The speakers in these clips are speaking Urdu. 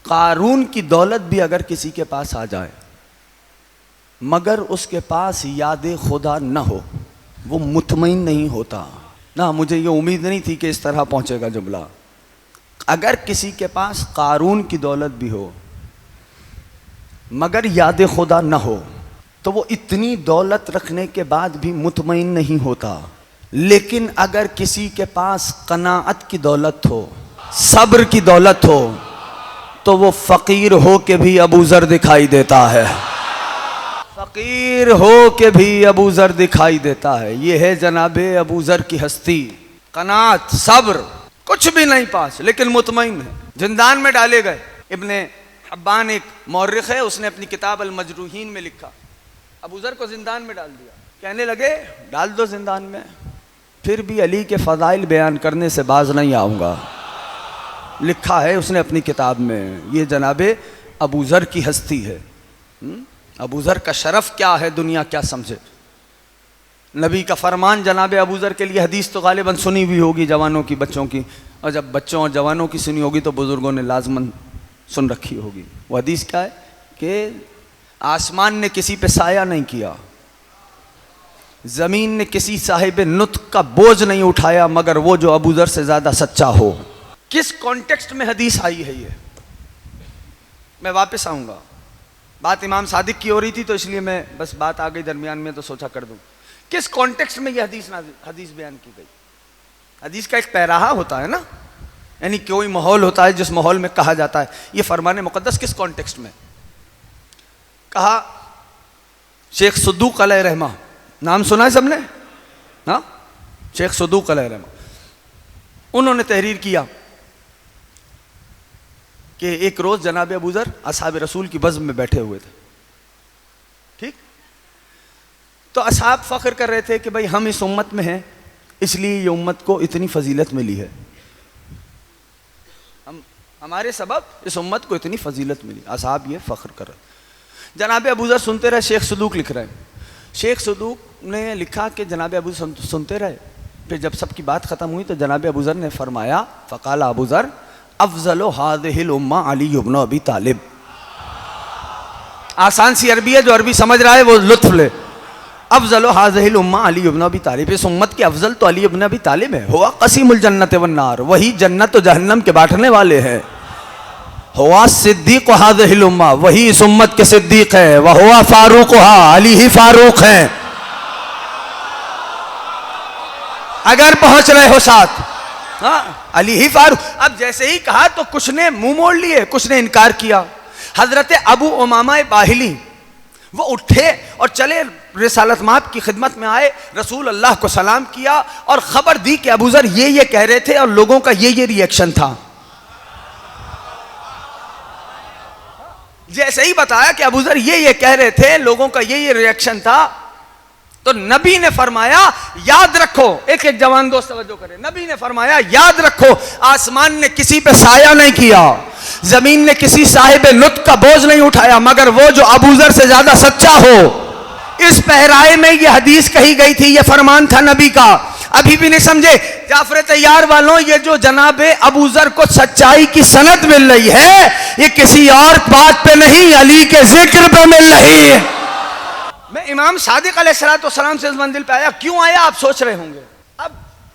قارون کی دولت بھی اگر کسی کے پاس آ جائے مگر اس کے پاس یاد خدا نہ ہو، وہ مطمئن نہیں ہوتا. نہ مجھے یہ امید نہیں تھی کہ اس طرح پہنچے گا جملہ. اگر کسی کے پاس قارون کی دولت بھی ہو مگر یاد خدا نہ ہو تو وہ اتنی دولت رکھنے کے بعد بھی مطمئن نہیں ہوتا. لیکن اگر کسی کے پاس قناعت کی دولت ہو، صبر کی دولت ہو، تو وہ فقیر ہو کے بھی ابو ذر دکھائی دیتا ہے. فقیر ہو کے بھی ابو ذر دکھائی دیتا ہے. یہ ہے جناب ابو ذر کی ہستی. قناعت، صبر، کچھ بھی نہیں پاس لیکن مطمئن ہے. زندان میں ڈالے گئے. ابن حبان ایک مورخ ہے، اس نے اپنی کتاب المجروحین میں لکھا ابو ذر کو زندان میں ڈال دیا. کہنے لگے ڈال دو زندان میں، پھر بھی علی کے فضائل بیان کرنے سے باز نہیں آؤں گا. لکھا ہے اس نے اپنی کتاب میں. یہ جناب ابو ذر کی ہستی ہے. ابو ذر کا شرف کیا ہے دنیا کیا سمجھے. نبی کا فرمان جناب ابو ذر کے لیے، حدیث تو غالباً سنی ہوئی ہوگی جوانوں کی، بچوں کی، اور جب بچوں اور جوانوں کی سنی ہوگی تو بزرگوں نے لازماً سن رکھی ہوگی. وہ حدیث کیا ہے کہ آسمان نے کسی پہ سایہ نہیں کیا، زمین نے کسی صاحب نطق کا بوجھ نہیں اٹھایا مگر وہ جو ابو ذر سے زیادہ سچا ہو. کس کانٹیکسٹ میں حدیث آئی ہے یہ میں واپس آؤں گا. بات امام صادق کی ہو رہی تھی تو اس لیے میں بس بات آ گئی درمیان میں تو سوچا کر دوں. کس کانٹیکسٹ میں یہ حدیث بیان کی گئی. حدیث کا ایک پیراہا ہوتا ہے نا، یعنی کوئی ماحول ہوتا ہے جس ماحول میں کہا جاتا ہے. یہ فرمان مقدس کس کانٹیکسٹ میں کہا. شیخ صدوق علیہ رحمہ، نام سنا ہے سب نے؟ ہاں، شیخ صدوق علیہ رحمہ. انہوں نے تحریر کیا کہ ایک روز جناب ابو ذر اصحاب رسول کی بزم میں بیٹھے ہوئے تھے. ٹھیک، تو اصحاب فخر کر رہے تھے کہ بھائی ہم اس امت میں ہیں اس لیے یہ امت کو اتنی فضیلت ملی ہے، ہمارے سبب اس امت کو اتنی فضیلت ملی. اصحاب یہ فخر کر رہے. جناب ابو ذر سنتے رہے. شیخ صدوق لکھ رہے ہیں. شیخ صدوق نے لکھا کہ جناب ابو ذر سنتے رہے. پھر جب سب کی بات ختم ہوئی تو جناب ابو ذر نے فرمایا، فقال ابو ذر افضل هذه الامه علی بن ابی طالب. آسان سی عربی ہے، جو عربی سمجھ رہا ہے وہ لطف لے. افضل هذه الامه علی بن ابی طالب. اس امت کے افضل تو علی بن ابی طالب ہے. ہوا قسیم الجنت والنار، وہی جنت و جہنم کے بانٹنے والے ہیں. ہوا صدیق هذه الامه، وہی اس امت کے صدیق ہے. وہوا فاروقها، علی ہی فاروق ہیں. اگر پہنچ رہے ہو ساتھ، ہاں علی ہی فاروق. اب جیسے ہی کہا تو کچھ نے منہ موڑ لیے، کچھ نے انکار کیا. حضرت ابو امامہ باہلی وہ اٹھے اور چلے رسالت مآب کی خدمت میں آئے، رسول اللہ کو سلام کیا اور خبر دی کہ ابو ذر یہ کہہ رہے تھے اور لوگوں کا یہ ریئیکشن تھا. جیسے ہی بتایا کہ ابو ذر یہ کہہ رہے تھے، لوگوں کا یہ ریئیکشن تھا، تو نبی نے فرمایا یاد رکھو. ایک جوان دوست توجہ کرے. نبی نے فرمایا یاد رکھو، آسمان نے کسی پہ سایہ نہیں کیا، زمین نے کسی صاحب نطق کا بوجھ نہیں اٹھایا مگر وہ جو ابو ذر سے زیادہ سچا ہو. اس پہرائے میں یہ حدیث کہی گئی تھی، یہ فرمان تھا نبی کا. ابھی بھی نہیں سمجھے؟ جعفر طیار والوں، یہ جو جناب ابو ذر کو سچائی کی سند مل رہی ہے یہ کسی اور بات پہ نہیں، علی کے ذکر پہ مل رہی ہے. میں امام صادق علیہ السلام سے اس منزل پہ آیا. کیوں آیا آپ سوچ رہے ہوں گے. اب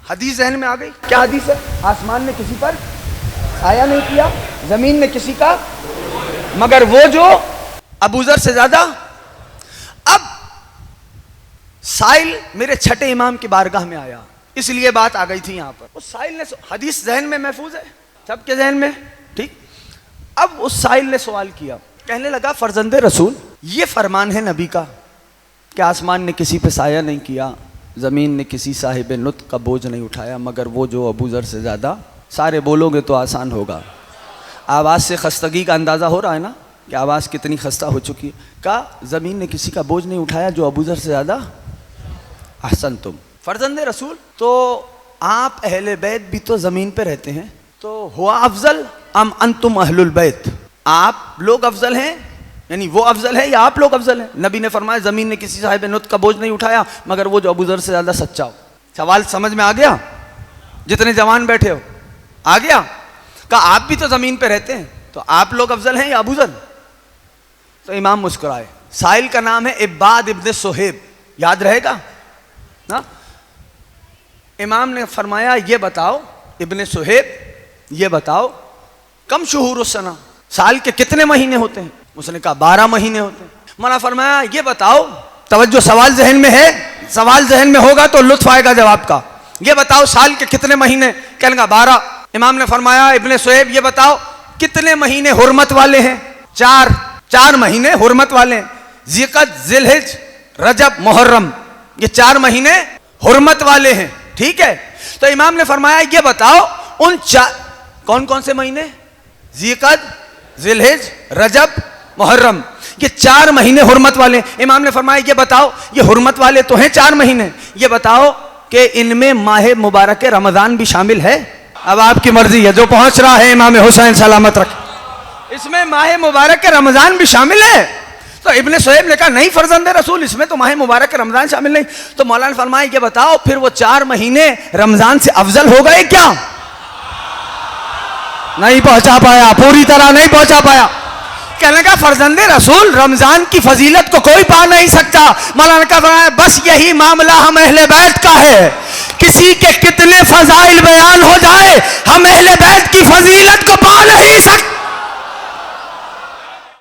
حدیث ذہن میں آ گئی. کیا حدیث ہے؟ آسمان نے کسی پر سایہ نہیں کیا، زمین نے کسی کا، مگر وہ جو ابو ذر سے زیادہ. اب سائل میرے چھٹے امام کی بارگاہ میں آیا، اس لیے بات آ گئی تھی یہاں پر. اس سائل نے، حدیث ذہن میں محفوظ ہے سب کے ذہن میں، ٹھیک. اب اس سائل نے سوال کیا، کہنے لگا فرزند رسول، یہ فرمان ہے نبی کا کہ آسمان نے کسی پہ سایہ نہیں کیا، زمین نے کسی صاحب نطق کا بوجھ نہیں اٹھایا مگر وہ جو ابو ذر سے زیادہ. سارے بولو گے تو آسان ہوگا. آواز سے خستگی کا اندازہ ہو رہا ہے نا کہ آواز کتنی خستہ ہو چکی ہے. کہا زمین نے کسی کا بوجھ نہیں اٹھایا جو ابو ذر سے زیادہ. احسن تم فرزند رسول، تو آپ اہل بیت بھی تو زمین پہ رہتے ہیں، تو ہوا افضل ام انتم اہل البیت؟ آپ لوگ افضل ہیں، یعنی وہ افضل ہے یا آپ لوگ افضل ہیں؟ نبی نے فرمایا زمین نے کسی صاحب نطق کا بوجھ نہیں اٹھایا مگر وہ جو ابو ذر سے زیادہ سچا ہو. سوال سمجھ میں آ گیا؟ جتنے جوان بیٹھے ہو آ گیا؟ کہا آپ بھی تو زمین پہ رہتے ہیں، تو آپ لوگ افضل ہیں یا ابو ذر؟ تو امام مسکرائے. سائل کا نام ہے عباد ابن صہیب, یاد رہے گا نا. امام نے فرمایا یہ بتاؤ ابن صہیب, یہ بتاؤ کم شہور السنہ, سال کے کتنے مہینے ہوتے ہیں؟ اس نے کہا 12 مہینے ہوتے ہیں. مولانا فرمایا یہ بتاؤ, توجہ سوال ذہن میں ہے, سوال ذہن میں ہوگا تو لطف آئے گا جواب کا. یہ بتاؤ سال کے کتنے مہینے؟ کہنے کا 12. امام نے فرمایا ابن صہیب یہ بتاؤ کتنے مہینے حرمت والے ہیں؟ 4 مہینے حرمت والے ہیں, ذیقعد, ذیلحج, رجب, محرم, یہ 4 مہینے حرمت والے ہیں. ٹھیک ہے. تو امام نے فرمایا یہ بتاؤ ان کون کون سے مہینے؟ ذیقعد, ذیلحج, رجب, محرم, یہ 4 مہینے حرمت والے. امام نے فرمایا یہ بتاؤ یہ حرمت والے تو ہیں 4 مہینے, یہ بتاؤ کہ ان میں ماہ مبارک رمضان بھی شامل ہے؟ اب آپ کی مرضی ہے, جو پہنچ رہا ہے امام حسین سلامت رکھ, اس میں ماہ مبارک رمضان بھی شامل ہے؟ تو ابن صہیب نے کہا نہیں فرزند رسول, اس میں تو ماہ مبارک رمضان شامل نہیں. تو مولانا نے فرمایا یہ بتاؤ پھر وہ 4 مہینے رمضان سے افضل ہو گئے کیا؟ نہیں پہنچا پایا, پوری طرح نہیں پہنچا پایا. کہنے کا فرزند رسول رمضان کی فضیلت کو کوئی پا نہیں سکتا. مولانا کا فرمایا بس یہی معاملہ ہم اہل بیت کا ہے, کسی کے کتنے فضائل بیان ہو جائے ہم اہل بیت کی فضیلت کو پا نہیں سکتے.